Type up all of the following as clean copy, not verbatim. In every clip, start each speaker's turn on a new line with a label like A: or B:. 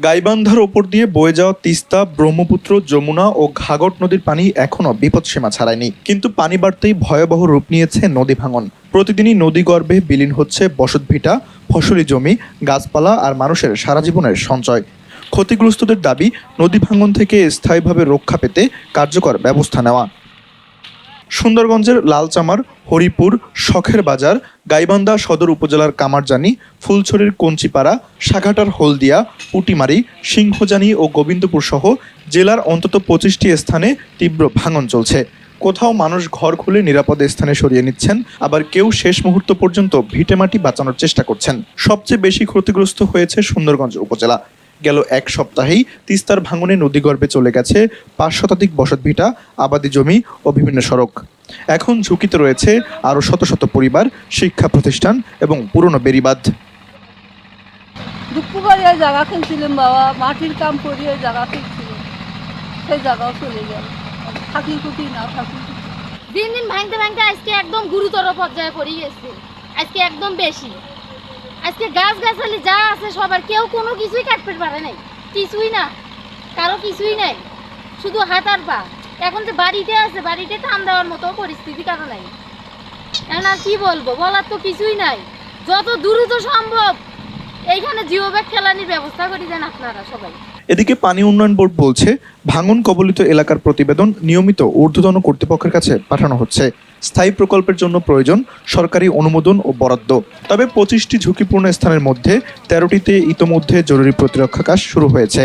A: গাইবান্ধার ওপর দিয়ে বয়ে যাওয়া তিস্তা, ব্রহ্মপুত্র, যমুনা ও ঘাঘট নদীর পানি এখনও বিপদসীমা ছাড়ায়নি, কিন্তু পানি বাড়তেই ভয়াবহ রূপ নিয়েছে নদী ভাঙন। প্রতিদিনই নদীগর্ভে বিলীন হচ্ছে বসতভিটা, ফসলি জমি, গাছপালা আর মানুষের সারা জীবনের সঞ্চয়। ক্ষতিগ্রস্তদের দাবি, নদী ভাঙন থেকে স্থায়ীভাবে রক্ষা পেতে কার্যকর ব্যবস্থা নেওয়া। সুন্দরগঞ্জের লালচামার, হরিপুর, শখের বাজার, গাইবান্ধা সদর উপজেলার কামারজানি, ফুলছড়ির কঞ্চিপাড়া, সাঘাটার হলদিয়া, পুটিমারি, সিংহজানি ও গোবিন্দপুর সহ জেলার অন্তত 25টি স্থানে তীব্র ভাঙন চলছে। কোথাও মানুষ ঘর খুলে নিরাপদ স্থানে সরিয়ে নিচ্ছেন, আবার কেউ শেষ মুহূর্ত পর্যন্ত ভিটেমাটি বাঁচানোর চেষ্টা করছেন। সবচেয়ে বেশি ক্ষতিগ্রস্ত হয়েছে সুন্দরগঞ্জ উপজেলা। গেল এক সপ্তাহেই তিস্তার ভাঙনে নদীগর্ভে চলে গেছে 5 শতাধিক বসতভিটা, আবাদি জমি ও বিভিন্ন সড়ক। এখন ঝুঁকিতে রয়েছে আরও শত শত পরিবার, শিক্ষা প্রতিষ্ঠান এবং পুরনো বেড়িবাঁধ।
B: দুঃখ করে জায়গা কিনছিলাম বাবা, মাটির কাম করিয়ে জায়গা কিনছিলাম, সেই জায়গাও চলে গেল। থাকি কুটি না থাকি,
C: দিন দিন ভাঙতে ভাঙতে আজকে একদম গুরুতর পর্যায়ে পড়ে গেছে। আজকে একদম বেশি। আজকে গাছ গাছালি যা আছে সবার কেউ কোনো কিছুই কাটতে পারে নাই, কিছুই না, কারো কিছুই নাই, শুধু হাত আর পা। এখন যে বাড়িতে আছে, বাড়িতে টান দেওয়ার মতো পরিস্থিতি কারো নাই। এখন আর কি বলবো, বলার তো কিছুই নাই। যত দ্রুত সম্ভব এইখানে জিও ব্যাগ খেলানির ব্যবস্থা করে দেন আপনারা সবাই।
A: এদিকে পানি উন্নয়ন বোর্ড বলছে, ভাঙন কবলিত এলাকার প্রতিবেদন নিয়মিত ঊর্ধ্বতন কর্তৃপক্ষের কাছে পাঠানো হচ্ছে। স্থায়ী প্রকল্পের জন্য প্রয়োজন সরকারি অনুমোদন ও বরাদ্দ। তবে 25টি ঝুঁকিপূর্ণ স্থানের মধ্যে 13টিতে ইতোমধ্যে জরুরি প্রতিরক্ষা কাজ শুরু হয়েছে।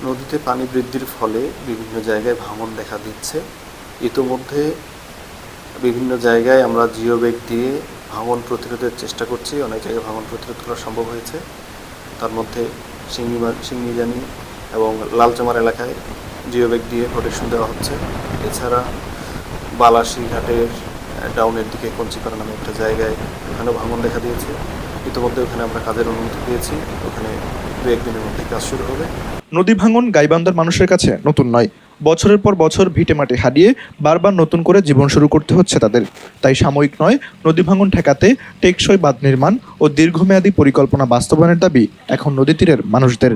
D: নদীতে পানি বৃদ্ধির ফলে বিভিন্ন জায়গায় ভাঙন দেখা দিচ্ছে। ইতোমধ্যে বিভিন্ন জায়গায় আমরা জিও ব্যাগ দিয়ে ভাঙন প্রতিরোধের চেষ্টা করছি। অনেক জায়গায় ভাঙন প্রতিরোধ করা সম্ভব হয়েছে। তার মধ্যে সিংহিজানি এবং লালচামার এলাকায় জিও ব্যাগ দিয়ে প্রোটেকশন দেওয়া হচ্ছে। এছাড়া বালাসী ঘাটের ডাউনের দিকে কঞ্চিপাড়া নামে একটা জায়গায়, ওখানেও ভাঙন দেখা দিয়েছে। ইতিমধ্যে ওখানে আমরা কাজের অনুমতি পেয়েছি, ওখানে 2-1 দিনের মধ্যে কাজ শুরু হবে।
A: নদী ভাঙন গাইবান্ধার মানুষের কাছে নতুন নয়। বছরের পর বছর ভিটেমাটি হারিয়ে বারবার নতুন করে জীবন শুরু করতে হচ্ছে তাদের। তাই সাময়িক নয়, নদী ভাঙন ঠেকাতে টেকসই বাঁধ নির্মাণ ও দীর্ঘমেয়াদী পরিকল্পনা বাস্তবায়নের দাবি এখন নদী তীরের মানুষদের।